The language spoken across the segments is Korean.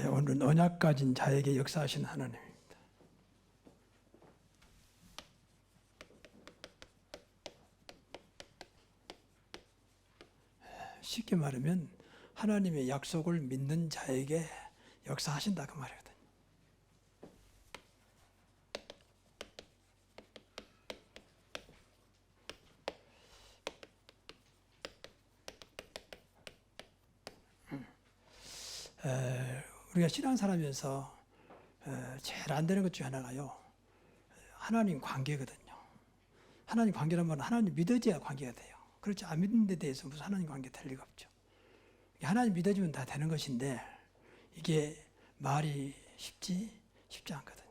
오늘은 언약 가진 자에게 역사하신 하나님입니다. 쉽게 말하면 하나님의 약속을 믿는 자에게 역사하신다 그 말이거든요. 우리가 신앙생활하면서 제일 안 되는 것 중에 하나가요, 하나님 관계거든요. 하나님 관계란 말은 하나님 믿어져야 관계가 돼요. 그렇지 안 믿는 데 대해서 무슨 하나님 관계 될 리가 없죠. 하나님 믿어주면 다 되는 것인데 이게 말이 쉽지 않거든요.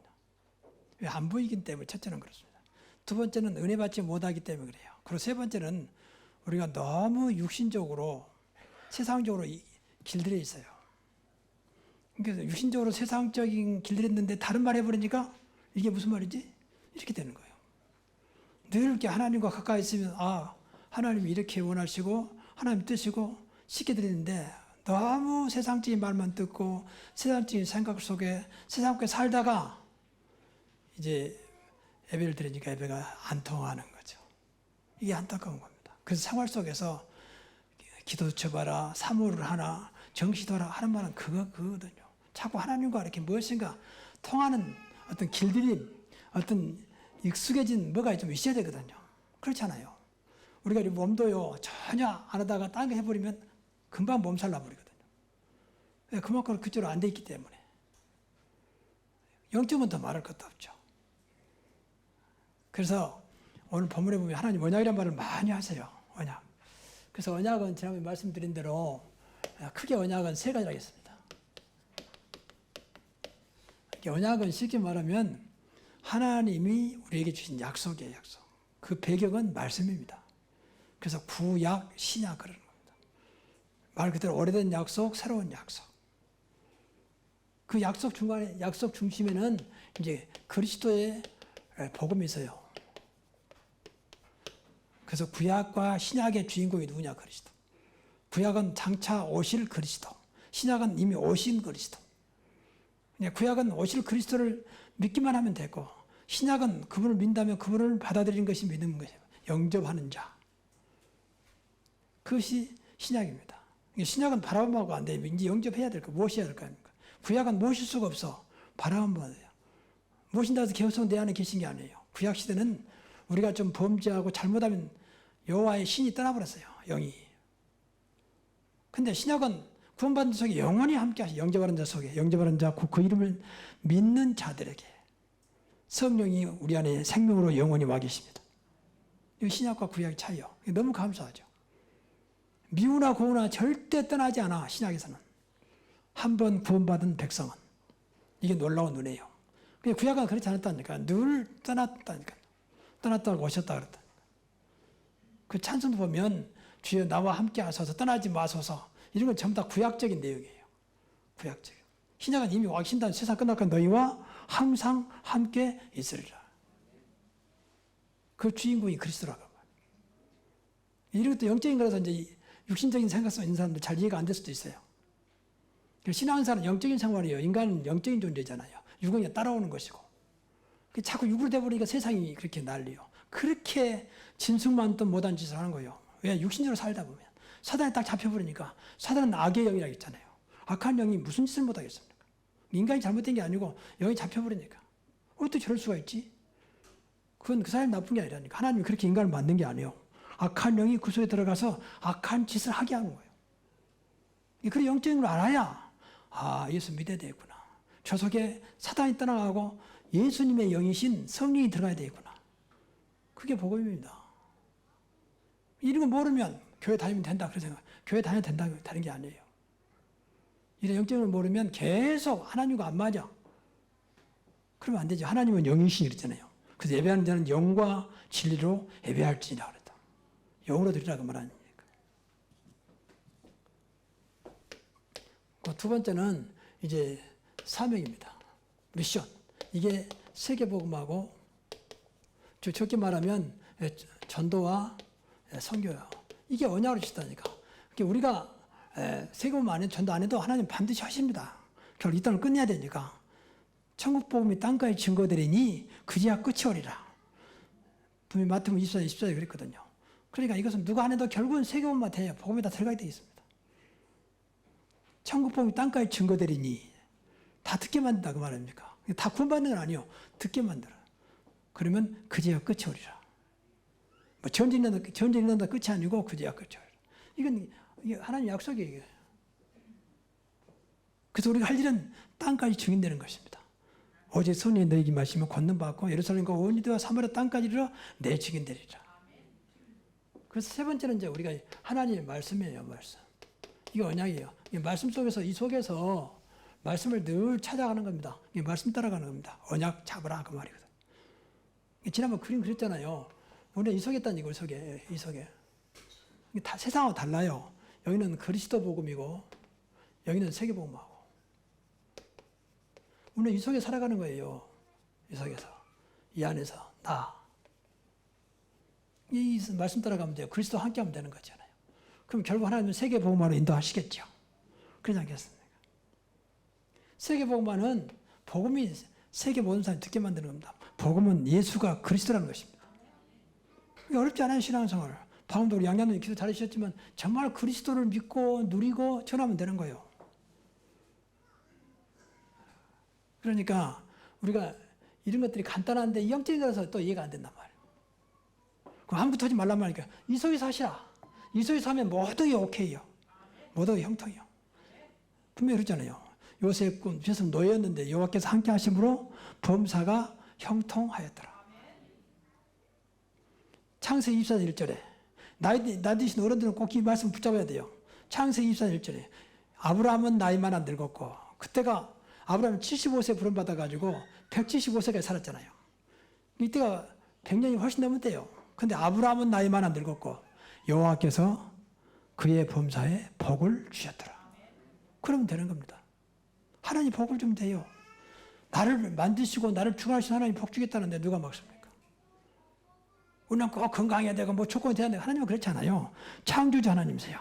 왜 안 보이기 때문에 첫째는 그렇습니다. 두 번째는 은혜 받지 못하기 때문에 그래요. 그리고 세 번째는 우리가 너무 육신적으로 세상적으로 길들여 있어요. 그래서 육신적으로 세상적인 길들여 있는데 다른 말 해버리니까 이게 무슨 말이지? 이렇게 되는 거예요. 늘 이렇게 하나님과 가까이 있으면 하나님이 이렇게 원하시고 하나님 뜻이고 쉽게 들리는데 너무 세상적인 말만 듣고 세상적인 생각 속에 세상속에 살다가 이제 예배를 드리니까 예배가 안 통하는 거죠. 이게 안타까운 겁니다. 그래서 생활 속에서 기도 쳐봐라, 사모를 하나, 정시도하라 하는 말은 그거거든요. 자꾸 하나님과 이렇게 무엇인가 통하는 어떤 길들임, 어떤 익숙해진 뭐가 좀 있어야 되거든요. 그렇잖아요. 우리가 이 몸도요, 전혀 안 하다가 딴 거 해버리면 금방 몸살 나버리거든요. 그만큼 그쪽으로 안 돼 있기 때문에. 영적은 더 말할 것도 없죠. 그래서 오늘 본문에 보면 하나님 언약이라는 말을 많이 하세요. 언약. 그래서 언약은 지난번에 말씀드린 대로 크게 언약은 세 가지가 있습니다. 언약은 쉽게 말하면 하나님이 우리에게 주신 약속이에요, 약속. 그 배경은 말씀입니다. 그래서 구약, 신약 그러는 겁니다. 말 그대로 오래된 약속, 새로운 약속. 그 약속 중간에, 약속 중심에는 이제 그리스도의 복음이 있어요. 그래서 구약과 신약의 주인공이 누구냐? 그리스도. 구약은 장차 오실 그리스도. 신약은 이미 오신 그리스도. 구약은 오실 그리스도를 믿기만 하면 되고, 신약은 그분을 믿다면 그분을 받아들이는 것이 믿는 것이에요. 영접하는 자. 그것이 신약입니다. 신약은 바라보면 안 돼요. 이제 영접해야 될 거, 무엇이 해야 될 거 아닙니까? 구약은 모실 수가 없어. 바라보면 돼요. 모신다 해서 계속 내 안에 계신 게 아니에요. 구약 시대는 우리가 좀 범죄하고 잘못하면 여호와의 신이 떠나버렸어요. 영이. 근데 신약은 구원받은 자 속에 영원히 함께 하시, 영접하는 자 속에, 영접하는 자, 그 이름을 믿는 자들에게 성령이 우리 안에 생명으로 영원히 와 계십니다. 이 신약과 구약의 차이요. 너무 감사하죠. 미우나 고우나 절대 떠나지 않아, 신약에서는. 한 번 구원받은 백성은. 이게 놀라운 은혜예요. 근데 구약은 그렇지 않았다니까. 늘 떠났다니까. 떠났다고 오셨다 그랬다. 그 찬송도 보면 주여 나와 함께 하소서, 떠나지 마소서. 이런 건 전부 다 구약적인 내용이에요. 구약적인. 신약은 이미 와 계신다는 세상 끝날까 너희와 항상 함께 있으리라. 그 주인공이 그리스도라고 말이에요. 이런 것도 영적인 거라서 이제 육신적인 생각 속에 있는 사람들 잘 이해가 안 될 수도 있어요. 신앙생활은 영적인 생활이에요. 인간은 영적인 존재잖아요. 육은 따라오는 것이고. 자꾸 육으로 돼버리니까 세상이 그렇게 난리요. 그렇게 진승만도 못한 짓을 하는 거예요. 왜? 육신적으로 살다 보면. 사단에 딱 잡혀버리니까. 사단은 악의 영이라고 했잖아요. 악한 영이 무슨 짓을 못하겠습니까? 인간이 잘못된 게 아니고 영이 잡혀버리니까. 어떻게 저럴 수가 있지? 그건 그 사람이 나쁜 게 아니라니까. 하나님이 그렇게 인간을 만든 게 아니에요. 악한 영이 그 속에 들어가서 악한 짓을 하게 하는 거예요. 그래 영적인 걸 알아야 예수 믿어야 되겠구나. 저 속에 사단이 떠나가고 예수님의 영이신 성령이 들어가야 되겠구나. 그게 복음입니다. 이런 거 모르면 교회 다니면 된다 그런 생각. 교회 다녀도 된다고 다른 게 아니에요. 이런 영적인 걸 모르면 계속 하나님과 안 맞아. 그러면 안 되죠. 하나님은 영이신 그랬잖아요. 그래서 예배하는 자는 영과 진리로 예배할지니라 그랬다. 영으로 드리라고 말하니까. 그 두 번째는 이제 사명입니다. 미션. 이게 세계복음하고 적게 말하면 전도와 선교예요. 이게 언약으로 주시다니까. 우리가 세금 안 해도 전도 안 해도 하나님 반드시 하십니다. 결국 이 땅을 끝내야 되니까. 천국 복음이 땅가에 증거되리니 그제야 끝이 오리라. 분명히 마태복음 24장 24절에 그랬거든요. 그러니까 이것은 누가 안 해도 결국은 세금만 돼야 복음이 다 들어가게 되어 있습니다. 천국 복음이 땅가에 증거되리니 다 듣게 만든다 그 말입니까? 다 구원받는 건 아니요. 듣게 만들어. 그러면 그제야 끝이 오리라. 뭐 전쟁 일어난다 끝이 아니고 그제야 끝이 오리라. 이건 하나님 약속이에요. 그래서 우리가 할 일은 땅까지 증인되는 것입니다. 어제 손이 너에게 마시면 권능 받고 예루살렘과 온 유대와 사마리아 땅까지 이르러 내 증인되리라. 그래서 세 번째는 이제 우리가 하나님의 말씀이에요. 말씀. 이게 언약이에요. 이 말씀 속에서 이 속에서 말씀을 늘 찾아가는 겁니다. 이 말씀 따라가는 겁니다. 언약 잡으라 그 말이거든. 지난번 그림 그렸잖아요. 우리가 이 속에 있다는 이거 이 속에. 다 세상하고 달라요. 여기는 그리스도 복음이고 여기는 세계 복음하고. 우리는 이 속에 살아가는 거예요. 이 속에서. 이 안에서. 이 말씀 따라가면 돼요. 그리스도와 함께 하면 되는 거잖아요. 그럼 결국 하나님은 세계 복음화로 인도하시겠죠. 그러지 않겠습니까? 세계 복음화는 복음이 세계 모든 사람이 듣게 만드는 겁니다. 복음은 예수가 그리스도라는 것입니다. 이게 어렵지 않아요. 신앙생활. 방금도 우리 양양님 기도 잘하셨지만 정말 그리스도를 믿고 누리고 전하면 되는 거예요. 그러니까 우리가 이런 것들이 간단한데 영적인 거라서 또 이해가 안 된단 말이에요. 그럼 아무것도 하지 말란 말이니까 이 속에서 하시라. 이 속에서 하면 모두 오케이요. 모두 형통이요. 분명히 그러잖아요. 요셉 노예였는데 여호와께서 함께 하심으로 범사가 형통하였더라. 창세기 24장 1절에 나이 드신 어른들은 꼭 이 말씀 붙잡아야 돼요. 창세기 24장 1절에 아브라함은 나이만 안 늙었고 그때가 아브라함은 75세 부름받아가지고 175세까지 살았잖아요. 이때가 100년이 훨씬 넘었대요. 근데 아브라함은 나이만 안 늙었고 여호와께서 그의 범사에 복을 주셨더라. 그러면 되는 겁니다. 하나님 복을 주면 돼요. 나를 만드시고 나를 주관하신 하나님 복 주겠다는데 누가 막습니까? 우리는 꼭 건강해야 되고 뭐 조건이 돼야 되고 하나님은 그렇지 않아요. 창조주 하나님이세요.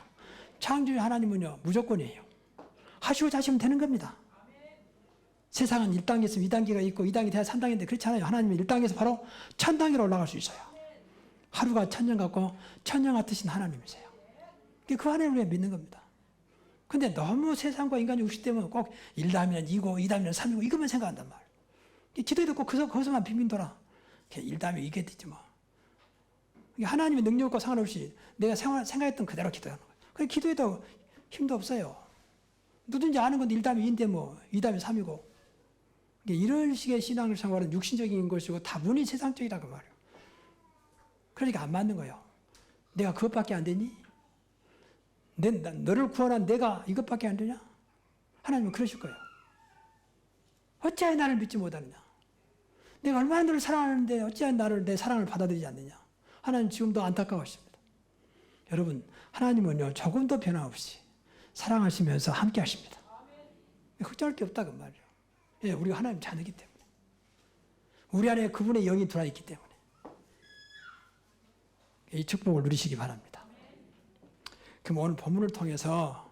창조주 하나님은요 무조건이에요. 하시고자 하시면 되는 겁니다. 세상은 1단계 있으면 2단계가 있고 2단계 돼야 3단계인데 그렇지 않아요. 하나님은 1단계에서 바로 1000단계로 올라갈 수 있어요. 하루가 1000년 같고 1000년 같으신 하나님이세요. 그 하나님을 우리가 믿는 겁니다. 근데 너무 세상과 인간이 우시 때문에 꼭 1다음이면 2고 2다음이면 3이고 이것만 생각한단 말이에요. 기도해도 꼭 거기서만 빙빙돌아. 1다음이 이게 되지 뭐. 하나님의 능력과 상관없이 내가 생각했던 그대로 기도하는 거예요. 그래서 기도해도 힘도 없어요. 누군지 아는 건데 1다음이 2인데 뭐 2다음이 3이고. 이런 식의 신앙생활은 육신적인 것이고 다분히 세상적이라 그 말이에요. 그러니까 안 맞는 거예요. 내가 그것밖에 안 되니? 너를 구원한 내가 이것밖에 안 되냐? 하나님은 그러실 거예요. 어찌하여 나를 믿지 못하느냐? 내가 얼마나 너를 사랑하는데 어찌하여 내 사랑을 받아들이지 않느냐? 하나님 지금도 안타까우십니다. 여러분, 하나님은요 조금도 변화 없이 사랑하시면서 함께 하십니다. 걱정할 게 없다 그 말이에요. 예, 우리가 하나님 자녀이기 때문에. 우리 안에 그분의 영이 들어있기 때문에. 이 축복을 누리시기 바랍니다. 그럼 오늘 본문을 통해서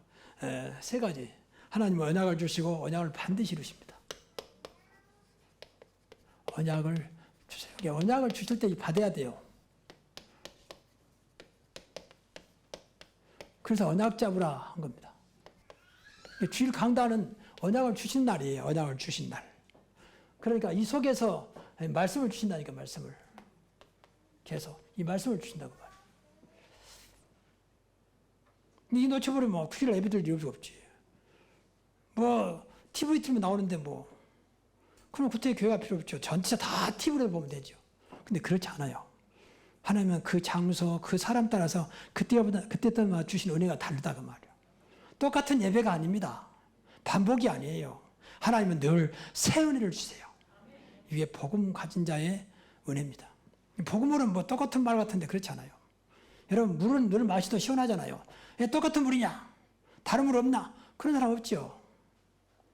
세 가지 하나님은 언약을 주시고 언약을 반드시 이루십니다. 언약을 주세요. 언약을 주실 때 받아야 돼요. 그래서 언약 잡으라 한 겁니다. 주일 강단은 언약을 주신 날이에요. 언약을 주신 날. 그러니까 이 속에서 말씀을 주신다니까 말씀을. 계속 이 말씀을 주신다고 말이에요. 이 놓쳐버리면 뭐 주일 예배 드릴 이유가 없지. 뭐 TV 틀면 나오는데 뭐 그럼 그때 교회가 필요 없죠. 전체 다 TV로 보면 되죠. 근데 그렇지 않아요. 하나님은 그 장소, 그 사람 따라서 그때마다 주신 은혜가 다르다 그 말이에요. 똑같은 예배가 아닙니다. 반복이 아니에요. 하나님은 늘 새 은혜를 주세요. 이게 복음 가진 자의 은혜입니다. 복음물은 뭐 똑같은 말 같은데 그렇지 않아요. 여러분 물은 늘 마시도 시원하잖아요. 왜 똑같은 물이냐? 다른 물 없나? 그런 사람 없죠.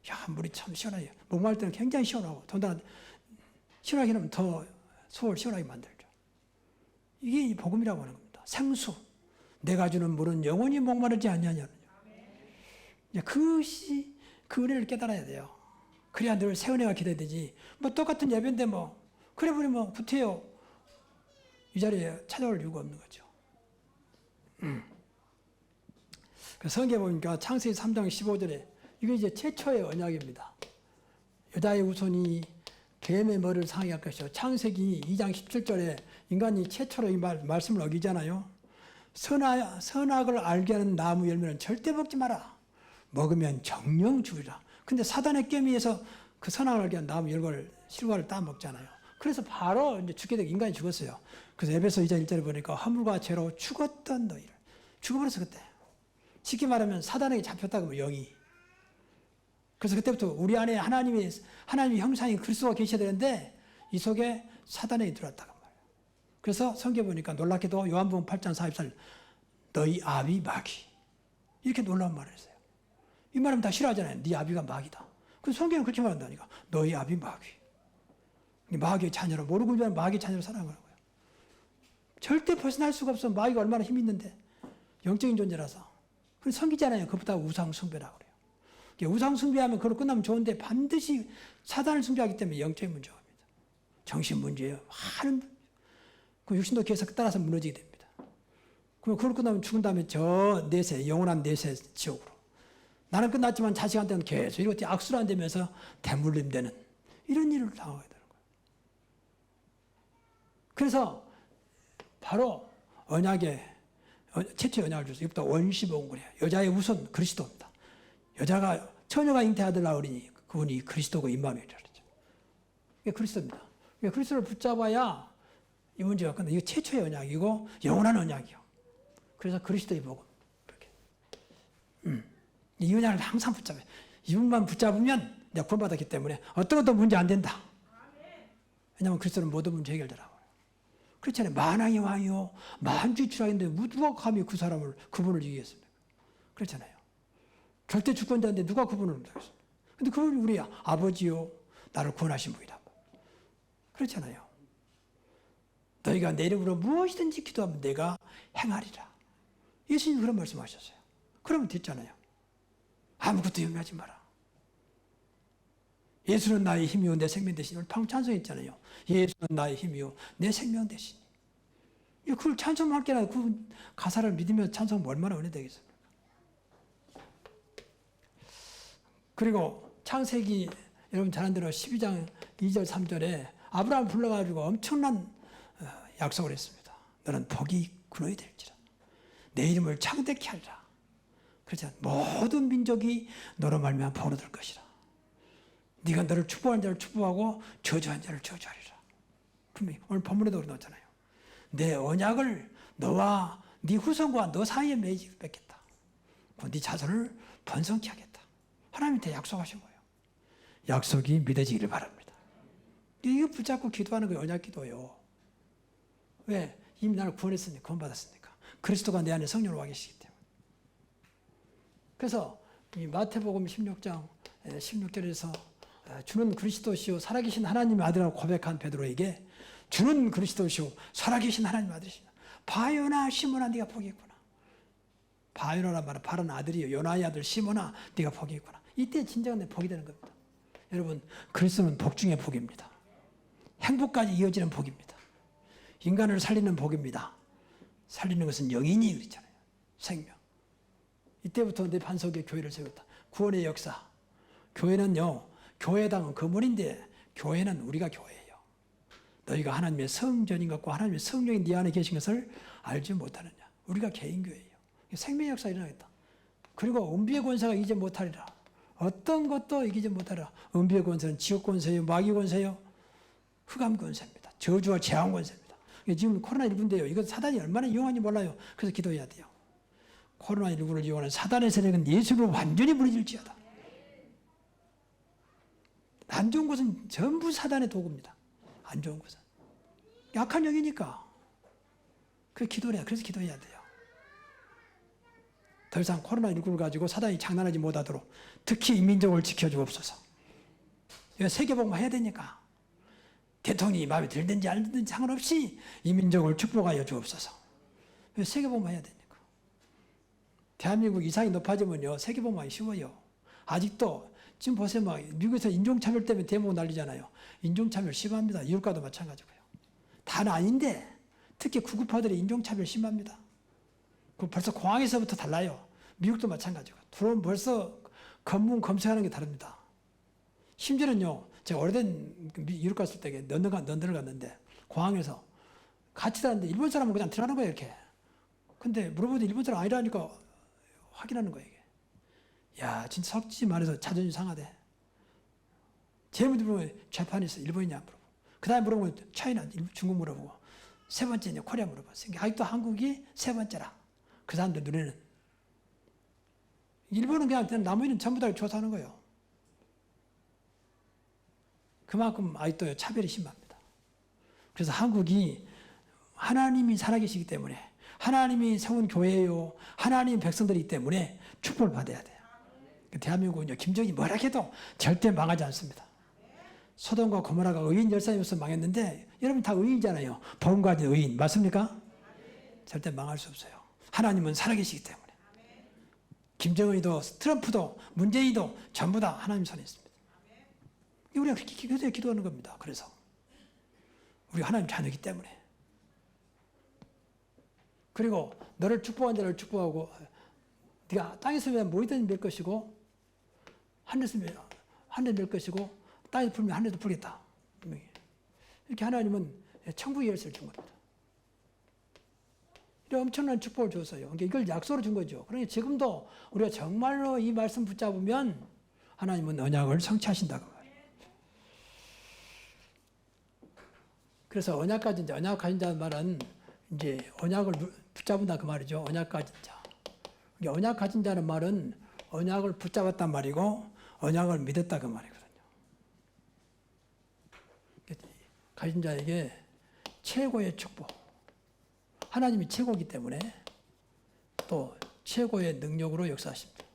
야 물이 참 시원해요. 목마를 때는 굉장히 시원하고 더군다나 시원하게 하면 더 속을 시원하게 만들죠. 이게 복음이라고 하는 겁니다. 생수. 내가 주는 물은 영원히 목마르지 않냐냐. 이제 그 은혜를 깨달아야 돼요. 그래야 늘 새 은혜가 기대야 되지. 뭐 똑같은 예배인데 뭐 그래 버리면 구태여 이 자리에 찾아올 이유가 없는 거죠. 성경에 보니까 창세기 3장 15절에 이거 이제 최초의 언약입니다. 여자의 후손이 뱀의 머리를 상하게 할 것이요. 창세기 2장 17절에 인간이 최초로 이 말씀을 어기잖아요. 선악을 알게 하는 나무 열매는 절대 먹지 마라. 먹으면 정령 죽으리라. 근데 사단의 깨미에서 그 선악을 알게 하는 나무 실과를 따 먹잖아요. 그래서 바로 이제 죽게 되고 인간이 죽었어요. 그래서 에베소 2장 1절에 보니까 허물과 죄로 죽었던 너희를 죽어버렸어 그때. 쉽게 말하면 사단에게 잡혔다고 영이. 그래서 그때부터 우리 안에 하나님의 형상이 그리스도가 계셔야 되는데 이 속에 사단이 들어왔다고 말이에요. 그래서 성경에 보니까 놀랍게도 요한복음 8장 44절 너희 아비 마귀 이렇게 놀라운 말을 했어요. 이 말하면 다 싫어하잖아요. 네 아비가 마귀다. 그래서 성경은 그렇게 말한다니까. 너희 아비 마귀. 마귀의 자녀로 모르고 있는 마귀의 자녀로 살아가는 거예요. 절대 벗어날 수가 없어. 마귀가 얼마나 힘이 있는데 영적인 존재라서. 그래서 섬기잖아요. 그것보다 우상 숭배라고 그래요. 우상 숭배하면 그걸로 끝나면 좋은데 반드시 사단을 숭배하기 때문에 영적인 문제가 옵니다. 정신 문제예요. 많은 그 육신도 계속 따라서 무너지게 됩니다. 그럼 그걸 끝나면 죽은 다음에 저 내세, 영원한 내세 지옥으로. 나는 끝났지만 자식한테는 계속 이렇게 악수를 안 되면서 대물림 되는 이런 일을 당하게 되는 거예요. 그래서 바로 언약에 최초의 언약을 줬어요. 이것부터 원시복음이에요. 여자의 우선 그리스도입니다. 여자가 처녀가 잉태하들 나으리니 그분이 그리스도고 임마누엘이라 그러죠. 이게 그리스도입니다. 그리스도를 붙잡아야 이 문제가 끝나. 이게 최초의 언약이고 영원한 언약이요. 그래서 그리스도의 복음. 이 언약을 항상 붙잡아요. 이분만 붙잡으면 내가 구원받았기 때문에 어떤 것도 문제 안 된다. 왜냐하면 그리스도는 모든 문제 해결되라고. 그렇잖아요. 만왕의 왕이요 만주의 주락인데 누가 감히 그분을 이기겠습니까? 그렇잖아요. 절대 주권자인데 누가 구분을 못하겠어요. 근데 그분이 우리 아버지요 나를 구원하신 분이다. 그렇잖아요. 너희가 내 이름으로 무엇이든지 기도하면 내가 행하리라. 예수님이 그런 말씀하셨어요. 그러면 됐잖아요. 아무것도 염려하지 마라. 예수는 나의 힘이요 내 생명 되시니. 오늘 방금 찬송했잖아요. 예수는 나의 힘이요 내 생명 되시니. 그걸 찬송할 게나 그 가사를 믿으며 찬송하면 얼마나 은혜 되겠습니까? 그리고 창세기 여러분 잘 아는 대로 12장 2절 3절에 아브라함 불러가지고 엄청난 약속을 했습니다. 너는 복이 근원이 될지라. 내 이름을 창대케 하리라. 그렇지 않 모든 민족이 너로 말미암아 복을 얻을 것이라. 네가 너를 축복한 자를 축복하고 저주한 자를 저주하리라. 오늘 본문에도 나왔잖아요. 내 언약을 너와 네 후손과 너 사이에 맺겠다. 네 자손을 번성케 하겠다. 하나님한테 약속하신 거예요. 약속이 믿어지기를 바랍니다. 이거 붙잡고 기도하는 게 언약 기도예요. 왜? 이미 나를 구원했으니까, 구원받았으니까. 그리스도가 내 안에 성령으로 와 계시기 때문에. 그래서 이 마태복음 16장 16절에서 주는 그리스도시요 살아계신 하나님의 아들이라고 고백한 베드로에게 주는 그리스도시요 살아계신 하나님의 아들이시다. 바요나 시몬아 네가 복이 있구나. 바요나란 말은 바른 아들이요 요나의 아들 시몬아 네가 복이 있구나. 이때 진정한 내 복이 되는 겁니다. 여러분 그리스도는 복 중의 복입니다. 행복까지 이어지는 복입니다. 인간을 살리는 복입니다. 살리는 것은 영인이 그렇잖아요. 생명. 이때부터 내 반석에 교회를 세웠다. 구원의 역사. 교회는요. 교회당은 건물인데 교회는 우리가 교회예요. 너희가 하나님의 성전인 것과 하나님의 성령이 네 안에 계신 것을 알지 못하느냐. 우리가 개인교회예요. 생명의 역사가 일어나겠다. 그리고 은비의 권세가 이기지 못하리라. 어떤 것도 이기지 못하리라. 은비의 권세는 지옥 권세요. 마귀 권세요. 흑암 권세입니다. 저주와 재앙 권세입니다. 지금 코로나19인데요. 이건 사단이 얼마나 이용하는지 몰라요. 그래서 기도해야 돼요. 코로나19를 이용하는 사단의 세력은 예수로 완전히 무너질지어다. 안 좋은 것은 전부 사단의 도구입니다. 안 좋은 것은. 약한 영이니까. 그래서 기도해야 돼요. 더 이상 코로나19를 가지고 사단이 장난하지 못하도록 특히 이 민족을 지켜주옵소서. 이거 세계복음화 해야 되니까. 대통령이 마음에 들든지 안 들든지 상관없이 이 민족을 축복하여 주옵소서. 세계복음화 해야 되니까. 대한민국 이상이 높아지면요, 세계복망이 쉬워요. 아직도 지금 보세요, 막 미국에서 인종차별 때문에 대목 난리잖아요. 인종차별 심합니다. 이웃과도 마찬가지고요. 다는 아닌데 특히 구급파들이 인종차별 심합니다. 그 벌써 공항에서부터 달라요. 미국도 마찬가지고. 들어오면 벌써 검문 검색하는 게 다릅니다. 심지어는요, 제가 오래된 유럽 갔을 때 런던을 갔는데 공항에서 같이 다니는데 일본 사람은 그냥 들어가는 거예요, 이렇게. 근데 물어보더니 일본 사람 아니라니까 확인하는 거예요, 이게. 야, 진짜 솔직히 말해서 자존심 상하대. 제일 먼저 물어보면 재판에서 일본이냐 물어보고, 그 다음에 물어보면 차이나 중국 물어보고, 세 번째는 코리아 물어봤어요. 아직도 한국이 세 번째라. 그 사람들 눈에는. 일본은 그냥 나머지는 전부 다 조사하는 거예요. 그만큼 아직도 차별이 심합니다. 그래서 한국이 하나님이 살아계시기 때문에, 하나님이 세운 교회요, 하나님 백성들이기 때문에 축복을 받아야 돼요. 대한민국은요, 김정이 뭐라 해도 절대 망하지 않습니다. 소돔과 고모라가 의인 열사였어 망했는데, 여러분 다 의인이잖아요. 복음 가진 의인 맞습니까? 절대 망할 수 없어요. 하나님은 살아계시기 때문에. 김정은이도 트럼프도 문재인도 전부 다 하나님 손에 있습니다. 우리가 그렇게 기도하는 겁니다. 그래서 우리가 하나님 자녀이기 때문에. 그리고 너를 축복한 자를 축복하고, 네가 땅에서 모이든 멸 것이고 하늘에서 멸 것이고 땅에서 풀면 하늘에도 풀겠다. 이렇게 하나님은 천국의 열쇠를 준 겁니다. 이런 엄청난 축복을 줬어요. 이걸 약속으로 준 거죠. 그러니 지금도 우리가 정말로 이 말씀 붙잡으면 하나님은 언약을 성취하신다고 말이에요. 그래서 언약 가진 자는 말은 이제 언약을 붙잡은다 그 말이죠. 언약 가진 자. 언약 가진 자는 말은 언약을 붙잡았단 말이고 언약을 믿었다 그 말이거든요. 가진 자에게 최고의 축복. 하나님이 최고이기 때문에 또 최고의 능력으로 역사하십니다.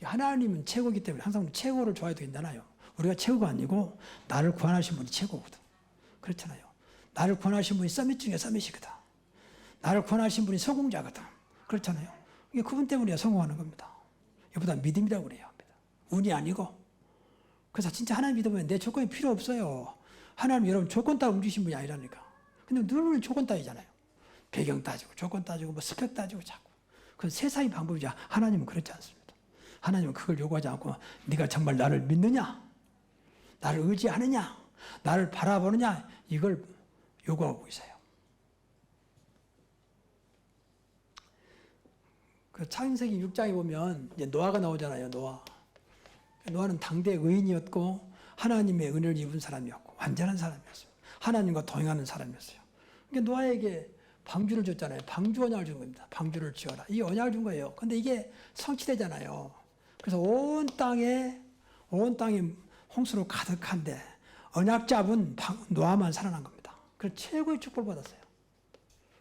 하나님은 최고이기 때문에 항상 최고를 좋아해도 된잖아요. 우리가 최고가 아니고 나를 구원하신 분이 최고거든. 그렇잖아요. 나를 구원하신 분이 서밋 중에 서밋이거든. 나를 구원하신 분이 성공자거든. 그렇잖아요. 이게 그분 때문에 성공하는 겁니다. 이보다 믿음이라고 그래요. 운이 아니고. 그래서 진짜 하나님 믿으면 내 조건이 필요 없어요. 하나님 여러분 조건 따라 움직이신 분이 아니라니까. 근데 늘 조건 따지잖아요. 배경 따지고 조건 따지고 뭐 스펙 따지고 자꾸. 그건 세상의 방법이죠. 하나님은 그렇지 않습니다. 하나님은 그걸 요구하지 않고 네가 정말 나를 믿느냐? 나를 의지하느냐? 나를 바라보느냐? 이걸 요구하고 있어요. 그 창세기 6장에 보면 이제 노아가 나오잖아요. 노아는 당대 의인이었고 하나님의 은혜를 입은 사람이었고 완전한 사람이었어요. 하나님과 동행하는 사람이었어요. 그러니까 노아에게 방주를 줬잖아요. 방주 언약을 준 겁니다. 방주를 지어라. 이 언약을 준 거예요. 근데 이게 성취되잖아요. 그래서 온 땅이 홍수로 가득한데 언약 잡은 노아만 살아난 겁니다. 그래서 최고의 축복을 받았어요.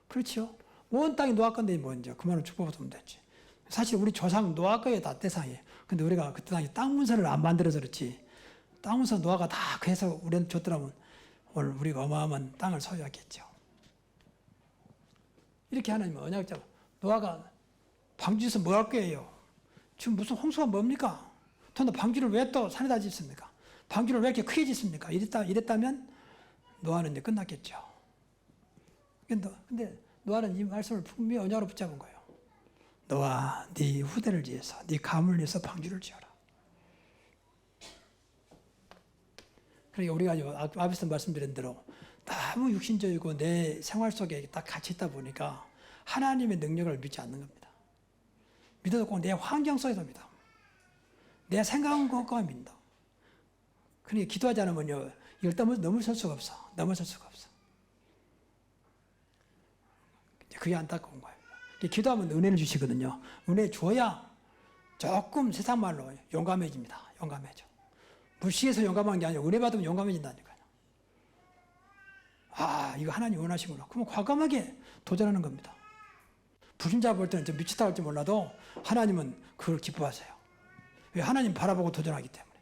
그렇죠? 온 땅이 노아 건데 먼저 그만을 축복받으면 됐지. 사실 우리 조상 노아 거에 다 대상이에요. 근데 우리가 그때 당시 땅 문서를 안 만들어서 그렇지. 땅 문서 노아가 다 그래서 우리한테 줬더라면 오늘 우리가 어마어마한 땅을 소유하겠죠. 이렇게 하나님은 언약 잡아. 노아가 방주에서 뭐 할 거예요? 지금 무슨 홍수가 뭡니까? 또 방주를 왜 또 산에다 짓습니까? 방주를 왜 이렇게 크게 짓습니까? 이랬다면 노아는 이제 끝났겠죠. 근데 노아는 이 말씀을 분명히 언약으로 붙잡은 거예요. 너와 네 후대를 위해서 네 가문을 위해서 방주를 지어라. 그러니까 우리가 앞에서 말씀드린 대로 너무 육신적이고 내 생활 속에 딱 갇혀 있다 보니까 하나님의 능력을 믿지 않는 겁니다. 믿어도 꼭 내 환경 속에서입니다. 내 생각은 그것과 믿는다. 그러니까 기도하지 않으면요, 이걸 넘어설 수가 없어. 넘어설 수가 없어. 그게 안타까운 거예요. 기도하면 은혜를 주시거든요. 은혜 줘야 조금 세상 말로 용감해집니다. 용감해져. 무시해서 용감한 게 아니라 은혜 받으면 용감해진다니까요. 아, 이거 하나님 원하시구나. 그러면 과감하게 도전하는 겁니다. 불신자 볼 때는 좀 미치다 할지 몰라도 하나님은 그걸 기뻐하세요. 왜? 하나님 바라보고 도전하기 때문에.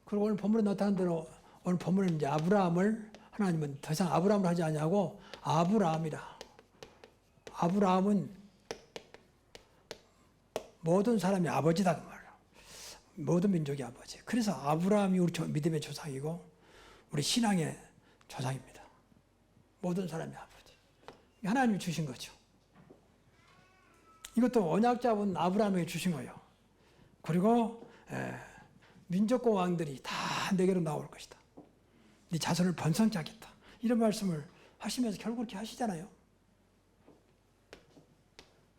그리고 오늘 본문에 나타난 대로 오늘 본문은 이제 아브라함을 하나님은 더 이상 아브라함을 하지 않냐고 아브라함이라. 아브라함은 모든 사람의 아버지다 그 말이야. 모든 민족의 아버지. 그래서 아브라함이 우리 믿음의 조상이고 우리 신앙의 조상입니다. 모든 사람의 아버지. 하나님이 주신 거죠. 이것도 언약 잡은 아브라함에게 주신 거예요. 그리고 민족과 왕들이 다 내게로 나올 것이다. 네 자손을 번성케 하겠다. 이런 말씀을 하시면서 결국 그렇게 하시잖아요.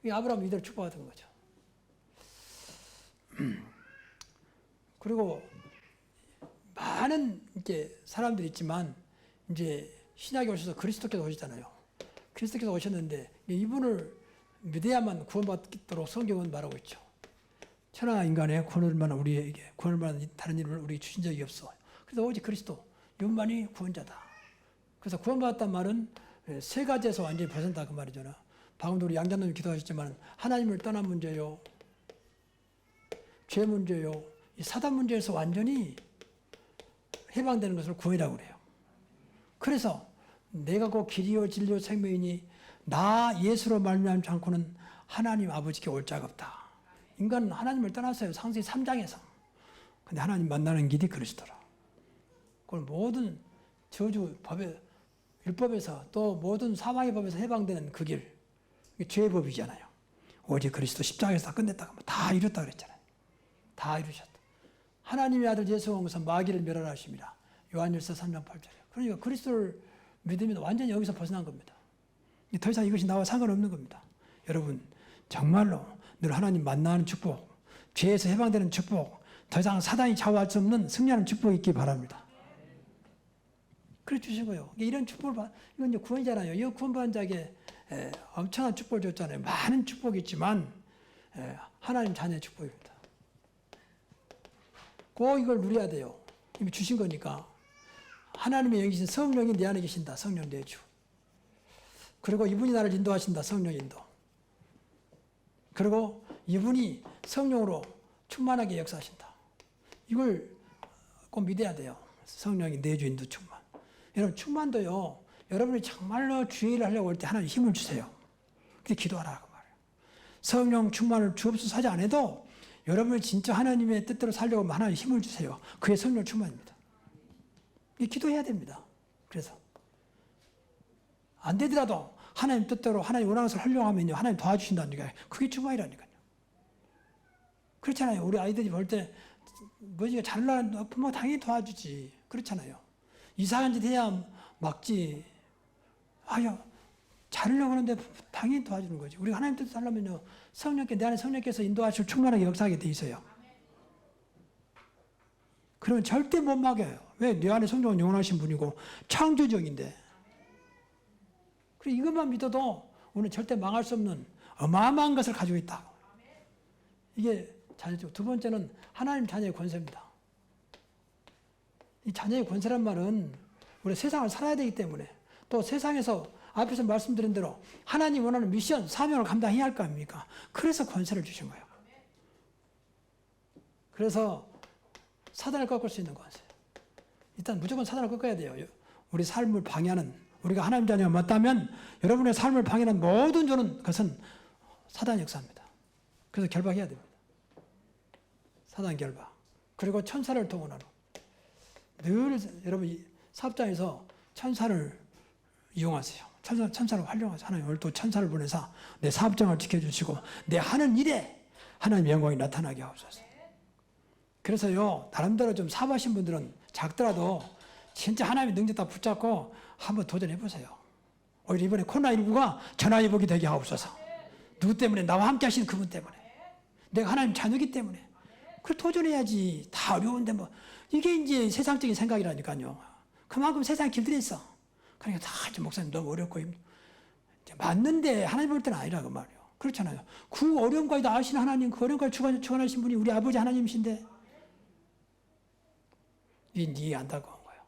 이 아브라함 이대로 축복받은 거죠. 그리고 많은 이제 사람들이 있지만 이제 신약에 오셔서 그리스도께서 오시잖아요. 그리스도께서 오셨는데 이분을 믿어야만 구원받도록 성경은 말하고 있죠. 천하 인간의 구원을 만한 우리에게 구원을 만한 다른 일을 우리 주신 적이 없어. 그래서 오직 그리스도 이분만이 구원자다. 그래서 구원받았단 말은 세 가지에서 완전히 벗어난다 그 말이잖아. 방금도 우리 양자님이 기도하셨지만 하나님을 떠난 문제요, 죄 문제요, 이 사단 문제에서 완전히 해방되는 것을 구원이라고 그래요. 그래서 내가 곧 길이요 진리요 생명이니 나 예수로 말미암지 않고는 하나님 아버지께 올 자가 없다. 인간은 하나님을 떠났어요. 창세기 3장에서. 근데 하나님 만나는 길이 그리스도라. 그걸 모든 저주 법에 율법에서 또 모든 사망의 법에서 해방되는 그 길, 죄의 법이잖아요. 오직 그리스도 십자가에서 다 끝냈다가 다 이뤘다 그랬잖아요. 다 이루셨다. 하나님의 아들 예수가 온 것은 마귀를 멸하심이라. 요한일서 3장 8절에. 그러니까 그리스도를 믿으면 완전히 여기서 벗어난 겁니다. 더 이상 이것이 나와 상관없는 겁니다. 여러분 정말로 늘 하나님 만나는 축복, 죄에서 해방되는 축복, 더 이상 사단이 좌우할 수 없는 승리하는 축복이 있기 바랍니다. 그래 주시고요. 이런 축복을 이건 이제 구원이잖아요. 이 구원받은 자에게 엄청난 축복을 줬잖아요. 많은 축복이 있지만 하나님 자녀의 축복입니다. 꼭 이걸 누려야 돼요. 이미 주신 거니까. 하나님의 여기 계신 성령이 내 안에 계신다. 성령 내주. 그리고 이분이 나를 인도하신다. 성령 인도. 그리고 이분이 성령으로 충만하게 역사하신다. 이걸 꼭 믿어야 돼요. 성령이 내주 인도 충만. 여러분 충만도요. 여러분이 정말로 주의 일을 하려고 할 때 하나님 힘을 주세요. 근데 기도하라고 말해요. 성령 충만을 주옵소서 하지 않아도 여러분이 진짜 하나님의 뜻대로 살려고 하면 하나님 힘을 주세요. 그게 성령 충만입니다. 기도해야 됩니다. 그래서 안 되더라도 하나님 뜻대로 하나님 원하는 것을 하려고 하면요. 하나님 도와주신다니까요. 그게 충만이라니까요. 그렇잖아요. 우리 아이들이 볼 때 뭐지가 잘나는 부모 당연히 도와주지. 그렇잖아요. 이상한 짓 해야 막지. 아유 잘하려고 하는데 당연히 도와주는 거지. 우리가 하나님 뜻을 하려면요. 성령께 내 안에 성령께서 인도하시고 충만하게 역사하게 돼 있어요. 그러면 절대 못 막아요. 왜? 내 안에 성령은 영원하신 분이고 창조적인데. 그리고 이것만 믿어도 우리는 절대 망할 수 없는 어마어마한 것을 가지고 있다. 이게 자녀죠. 두 번째는 하나님 자녀의 권세입니다. 이 자녀의 권세란 말은 우리 세상을 살아야 되기 때문에 또 세상에서 앞에서 말씀드린 대로 하나님 원하는 미션, 사명을 감당해야 할 거 아닙니까? 그래서 권세를 주신 거예요. 그래서 사단을 꺾을 수 있는 권세. 일단 무조건 사단을 꺾어야 돼요. 우리 삶을 방해하는, 우리가 하나님 자녀가 맞다면 여러분의 삶을 방해하는 모든 조는 그것은 사단 역사입니다. 그래서 결박해야 됩니다. 사단 결박. 그리고 천사를 동원하는. 늘 여러분 사업장에서 천사를 이용하세요. 천사를 활용하세요. 하나님 오늘 또 천사를 보내서 내 사업장을 지켜주시고 내 하는 일에 하나님 영광이 나타나게 하옵소서. 그래서요 나름대로 좀 사업하신 분들은 작더라도 진짜 하나님의 능력 다 붙잡고 한번 도전해보세요. 오히려 이번에 코로나19가 전화위복이 되게 하옵소서. 누구 때문에? 나와 함께 하신 그분 때문에. 내가 하나님 자녀이기 때문에. 그걸 도전해야지. 다 어려운데 뭐. 이게 이제 세상적인 생각이라니까요. 그만큼 세상에 길들여 있어. 그러니까 다 목사님 너무 어렵고 맞는데 하나님 볼 때는 아니라고 말이에요. 그렇잖아요. 그 어려움까지 다 아시는 하나님, 그 어려움까지 주관하신 분이 우리 아버지 하나님이신데 네 안다고 한 거예요.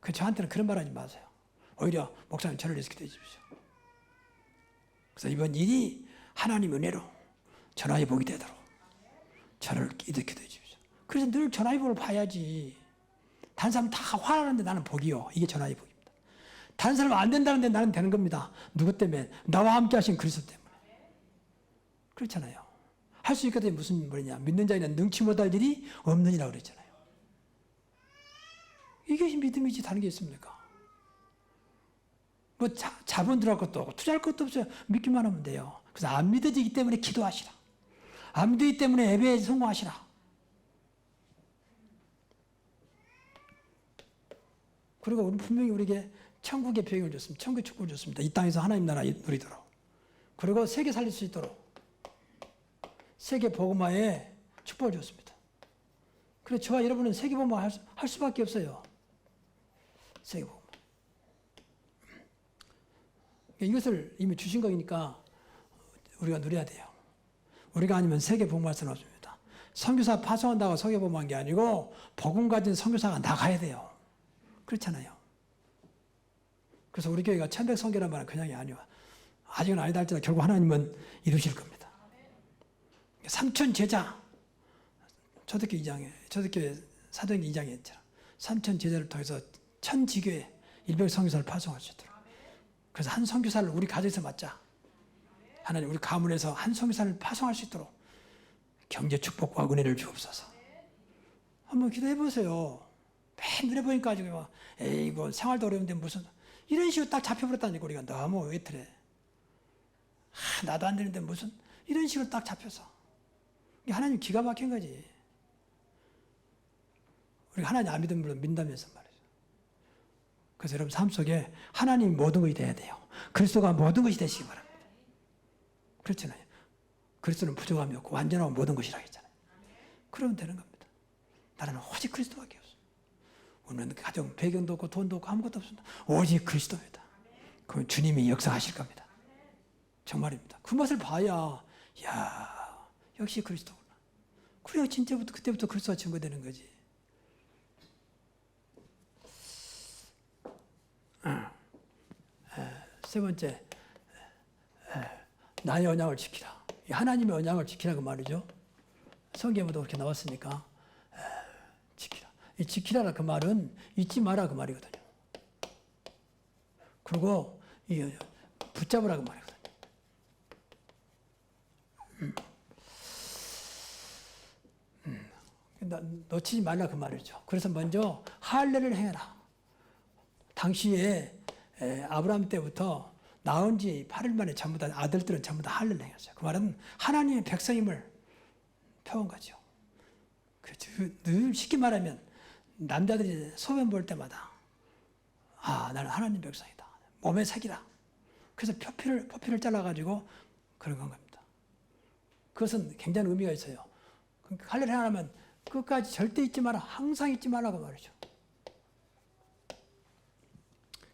그 저한테는 그런 말 하지 마세요. 오히려 목사님 저를 리스크해 주십시오. 그래서 이번 일이 하나님 은혜로 전화위복이 되도록 저를 일으켜 주십시오. 그래서 늘 전화위복을 봐야지. 다른 사람 다 화나는데 나는 복이요. 이게 전하의 복입니다. 다른 사람 안 된다는데 나는 되는 겁니다. 누구 때문에? 나와 함께 하신 그리스도 때문에. 그렇잖아요. 할 수 있거든요. 무슨 말이냐. 믿는 자에는 능치 못할 일이 없느니라고 그랬잖아요. 이게 믿음이지 다른 게 있습니까? 뭐 자본 들어갈 것도 없고 투자할 것도 없어요. 믿기만 하면 돼요. 그래서 안 믿어지기 때문에 기도하시라. 안 믿기 때문에 예배에 성공하시라. 그리고 우리 분명히 우리에게 천국의 비행을 줬습니다. 천국의 축복을 줬습니다. 이 땅에서 하나님 나라 누리도록. 그리고 세계 살릴 수 있도록. 세계 복음화에 축복을 줬습니다. 그래서 저와 여러분은 세계 복음화 할 수밖에 없어요. 세계 복음화. 이것을 이미 주신 거니까 우리가 누려야 돼요. 우리가 아니면 세계 복음화할 수는 없습니다. 선교사 파송한다고 세계 복음화한 게 아니고 복음 가진 선교사가 나가야 돼요. 그렇잖아요. 그래서 우리 교회가 천백 선교란 말은 그냥이 아니야. 아직은 아니다 할지라도 결국 하나님은 이루실 겁니다. 삼천 제자, 초대교회 2장에, 초대교회 사도행전 2장에 했잖아. 삼천 제자를 통해서 천 지교회 100 선교사를 파송할 수 있도록. 그래서 한 선교사를 우리 가정에서 맡자. 하나님 우리 가문에서 한 선교사를 파송할 수 있도록 경제 축복과 은혜를 주옵소서. 한번 기도해 보세요. 맨 눈에 보니까 지금 막 에이 뭐 생활도 어려운데 무슨 이런 식으로 딱 잡혀버렸다니까 우리가 너무 외틀해. 나도 안 되는데 무슨 이런 식으로 딱 잡혀서. 하나님 기가 막힌 거지. 우리가 하나님 안 믿으면 물론 믿다면서 말이죠. 그래서 여러분 삶 속에 하나님 모든 것이 돼야 돼요. 그리스도가 모든 것이 되시기 바랍니다. 그렇잖아요. 그리스도는 부족함이 없고 완전하고 모든 것이라 했잖아요. 그러면 되는 겁니다. 나라는 오직 그리스도밖에 없어요. 우리는 가정 배경도 없고 돈도 없고 아무것도 없습니다. 오직 그리스도입니다. 그럼 주님이 역사하실 겁니다. 정말입니다. 그 맛을 봐야 야 역시 그리스도구나. 그래야 진짜부터 그때부터 그리스도가 증거되는 거지. 세 번째, 나의 언약을 지키라. 하나님의 언약을 지키라고 말이죠. 성경에도 그렇게 나왔으니까 지키라. 이 지키라라 그 말은 잊지 마라 그 말이거든요. 그리고 이 붙잡으라 그 말이거든요. 놓치지 말라 그 말이죠. 그래서 먼저 할례를 행해라. 당시에 아브라함 때부터 낳은 지 8일 만에 전부 다 아들들은 전부 다 할례를 행했어요. 그 말은 하나님의 백성임을 표한 거죠. 늘 쉽게 말하면 남자들이 소변 볼 때마다 나는 하나님 백성이다. 몸에 새기라. 그래서 포피를 잘라가지고 그런 건 겁니다. 그것은 굉장히 의미가 있어요. 할례를 행하면 끝까지 절대 잊지 마라. 항상 잊지 말라고 말이죠.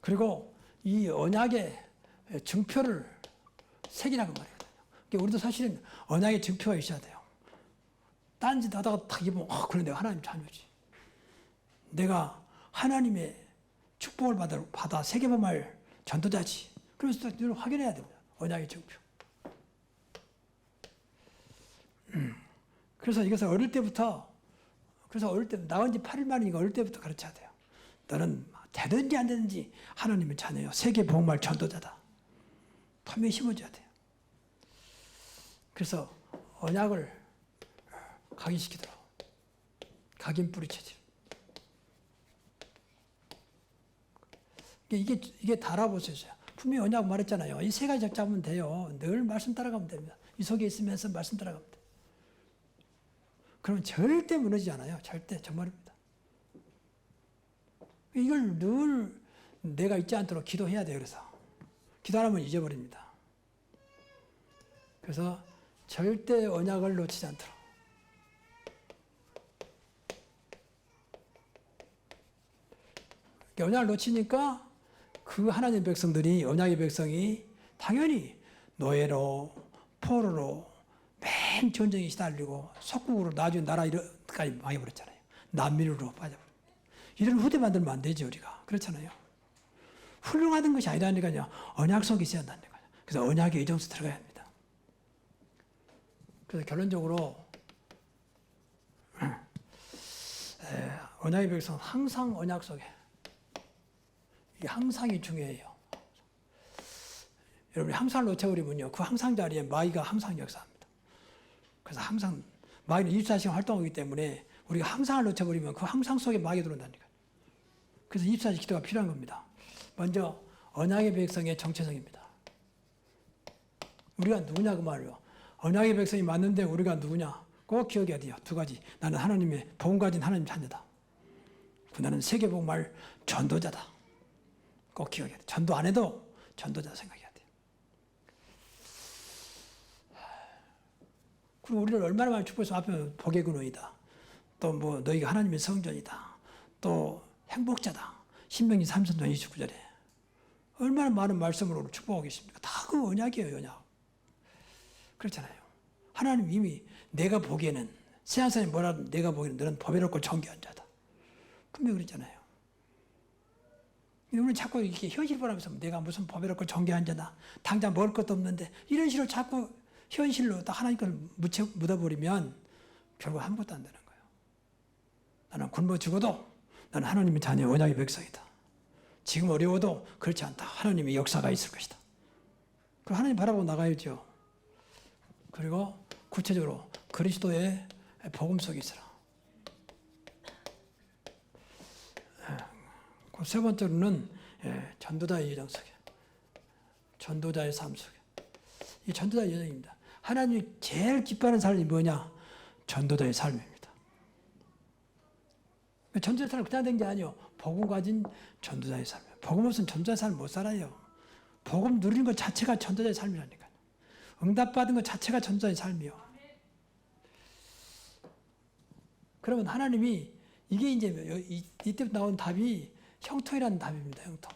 그리고 이 언약의 증표를 새기라고 말이거든요. 그러니까 우리도 사실은 언약의 증표가 있어야 돼요. 딴짓 하다가 탁 입으면 그래 내가 하나님 자녀지. 내가 하나님의 축복을 받아 세계복음할 전도자지. 그래서 늘 확인해야 됩니다. 언약의 증표. 그래서 이것을 어릴 때부터 나온 지 8일 만이니까 어릴 때부터 가르쳐야 돼요. 너는 되든지 안 되든지 하나님의 자녀요. 세계 복음할 전도자다. 품에 심어줘야 돼요. 그래서 언약을 각인시키도록 각인 뿌리쳐지. 이게 달아보세요. 분명히 언약 말했잖아요. 이 세 가지 잡으면 돼요. 늘 말씀 따라가면 됩니다. 이 속에 있으면서 말씀 따라가면 돼요. 그러면 절대 무너지지 않아요. 절대 정말입니다. 이걸 늘 내가 잊지 않도록 기도해야 돼요. 그래서 기도 안 하면 잊어버립니다. 그래서 절대 언약을 놓치지 않도록. 언약을 놓치니까 그 하나님 백성들이 언약의 백성이 당연히 노예로 포로로 맨 전쟁에 시달리고 속국으로 나중에 나라까지 망해버렸잖아요. 난민으로 빠져버렸어요. 이런 후대 만들면 안 되죠, 우리가. 그렇잖아요. 훌륭하던 것이 아니라니까요. 언약 속에 있어야 한다니까요. 그래서 언약의 의정수 들어가야 합니다. 그래서 결론적으로 언약의 백성은 항상 언약 속에. 이게 항상이 중요해요. 여러분이 항상을 놓쳐버리면요, 그 항상 자리에 마귀가 항상 역사합니다. 그래서 항상 마귀는 24시간 활동하기 때문에 우리가 항상을 놓쳐버리면 그 항상 속에 마귀가 들어온다니까요. 그래서 24시간 기도가 필요한 겁니다. 먼저 언약의 백성의 정체성입니다. 우리가 누구냐 그 말이에요. 언약의 백성이 맞는데 우리가 누구냐? 꼭 기억해야 돼요. 두 가지. 나는 하나님의 복음 가진 하나님 자녀다. 나는 세계복음할 전도자다. 꼭 기억해야 돼요. 전도 안 해도 전도자 생각해야 돼요. 그리고 우리를 얼마나 많이 축복해서 앞에 복의 근원이다. 또 뭐 너희가 하나님의 성전이다. 또 행복자다. 신명기 3장 29절에 얼마나 많은 말씀으로 축복하고 계십니까? 다 그 언약이에요, 언약. 그렇잖아요. 하나님 이미 내가 보기에는 세상 사람이 뭐라도 내가 보기에는 너는 보배롭고 정결한 자다. 분명히 그랬잖아요. 우리는 자꾸 이렇게 현실 보라면서 내가 무슨 보배롭고 정결한 자다. 당장 먹을 것도 없는데 이런 식으로 자꾸 현실로 딱 하나님 걸 묻어버리면 결국 아무것도 안 되는 거예요. 나는 굶어 죽어도 나는 하나님의 자녀 언약의 백성이다. 지금 어려워도 그렇지 않다. 하나님의 역사가 있을 것이다. 그럼 하나님 바라보고 나가야죠. 그리고 구체적으로 그리스도의 복음 속에 있으라. 그 세 번째로는 전도자의 여정 속에, 전도자의 삶 속에. 이 전도자의 여정입니다. 하나님이 제일 기뻐하는 삶이 뭐냐? 전도자의 삶입니다. 전도자의 삶은 그냥 된 게 아니에요. 복음 가진 전도자의 삶이에요. 복음 없으면 전도자의 삶을 못 살아요. 복음 누리는 것 자체가 전도자의 삶이라니까요. 응답받은 것 자체가 전도자의 삶이요. 그러면 하나님이 이게 이제 이때부터 나온 답이 형통이라는 답입니다. 형통.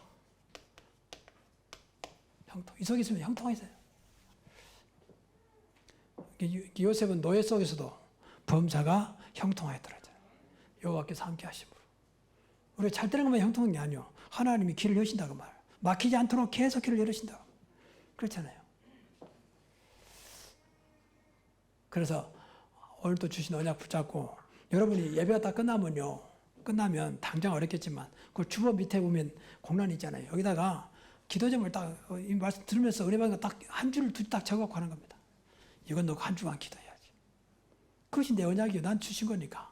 형통. 이 속에 있으면 형통이 있어요. 요셉은 노예 속에서도 범사가 형통하였더라. 여호와께서 함께 하심으로. 우리가 잘 되는 것만 형통한 게 아니요. 하나님이 길을 여신다고 말. 막히지 않도록 계속 길을 열으신다고. 그렇잖아요. 그래서 오늘 또 주신 언약 붙잡고 여러분이 예배가 다 끝나면 당장 어렵겠지만 그 주보 밑에 보면 공란이 있잖아요. 여기다가 기도점을 딱 이 말씀 들으면서 은혜 받은 거 딱 한 줄을 딱 적어갖고 하는 겁니다. 이건 너 한 주만 기도해야지. 그것이 내 언약이요. 난 주신 거니까.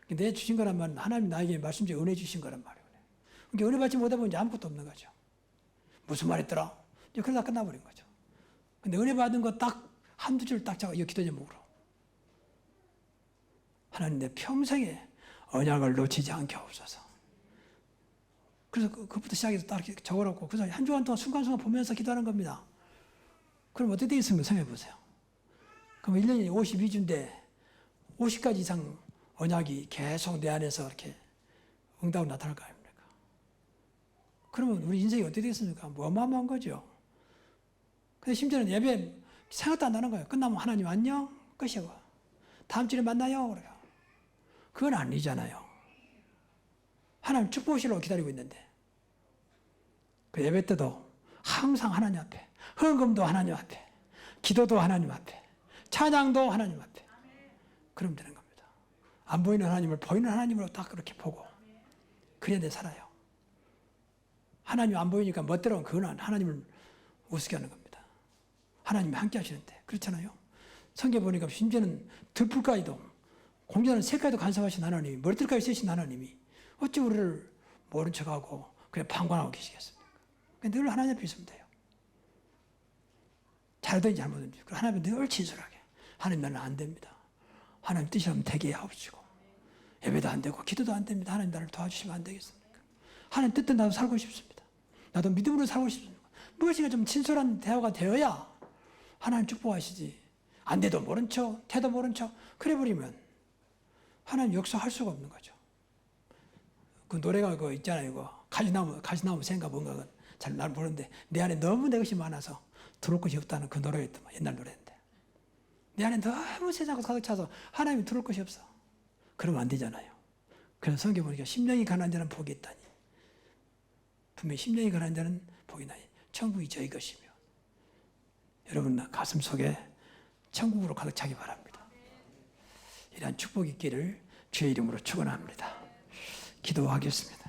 내 주신 거란 말은 하나님 나에게 말씀 중에 은혜 주신 거란 말이에요. 그러니까 은혜 받지 못하면 이제 아무것도 없는 거죠. 무슨 말 했더라? 이제 그러다 끝나버린 거죠. 근데 은혜 받은 거 딱 한두 줄 딱 적어 이 기도 제목으로. 하나님 내 평생에 언약을 놓치지 않게 하옵소서. 그래서 그것부터 시작해서 딱 이렇게 적어놓고 그래서 한 주간 동안 순간순간 보면서 기도하는 겁니다. 그럼 어떻게 되겠습니까? 생각해 보세요. 그럼 1년이 52주인데 50가지 이상 언약이 계속 내 안에서 이렇게 응답으로 나타날 거 아닙니까? 그러면 우리 인생이 어떻게 되겠습니까? 뭐 어마어마한 거죠. 근데 심지어는 예배 생각도 안 나는 거예요. 끝나면 하나님 안녕? 끝이고. 다음 주에 만나요? 그래요. 그건 아니잖아요. 하나님 축복하시려고 기다리고 있는데. 그 예배 때도 항상 하나님 앞에, 헌금도 하나님 앞에, 기도도 하나님 앞에, 찬양도 하나님 앞에. 그러면 되는 겁니다. 안 보이는 하나님을 보이는 하나님으로 딱 그렇게 보고 그래야 돼 살아요. 하나님 안 보이니까 멋대로 그건 하나님을 우습게 하는 겁니다. 하나님이 함께 하시는데 그렇잖아요. 성경 보니까 심지어는 들풀까지도 공전은 새까지도 간섭하신 하나님이 머리털까지 쓰신 하나님이 어찌 우리를 모른 척하고 그냥 방관하고 계시겠습니까? 늘 하나님 앞에 있으면 돼요. 잘하든지 잘못든지 하나님 늘 진솔하게 하나님 나는 안 됩니다. 하나님 뜻이라면 되게 하옵시고 예배도 안 되고 기도도 안 됩니다. 하나님 나를 도와주시면 안 되겠습니까? 하나님 뜻대로 나도 살고 싶습니다. 나도 믿음으로 살고 싶습니다. 무엇인가 좀 진솔한 대화가 되어야 하나님 축복하시지. 안 돼도 모른 척, 태도 모른 척 그래 버리면 하나님 역사할 수가 없는 거죠. 그 노래가 그 있잖아요. 그 가시나무 생각 뭔가 잘 날 모르는데 내 안에 너무 내 것이 많아서 들어올 것이 없다는 그 노래였더만 옛날 노래인데 내 안에 너무 세상과 가득 차서 하나님이 들어올 것이 없어. 그러면 안 되잖아요. 그래서 성경 보니까 심령이 가난한 자는 복이 있다니. 분명히 심령이 가난한 자는 복이 나니 천국이 저희 것이며 여러분 가슴 속에 천국으로 가득 차기 바랍니다. 이러한 축복이 있기를 주의 이름으로 축원합니다. 기도하겠습니다.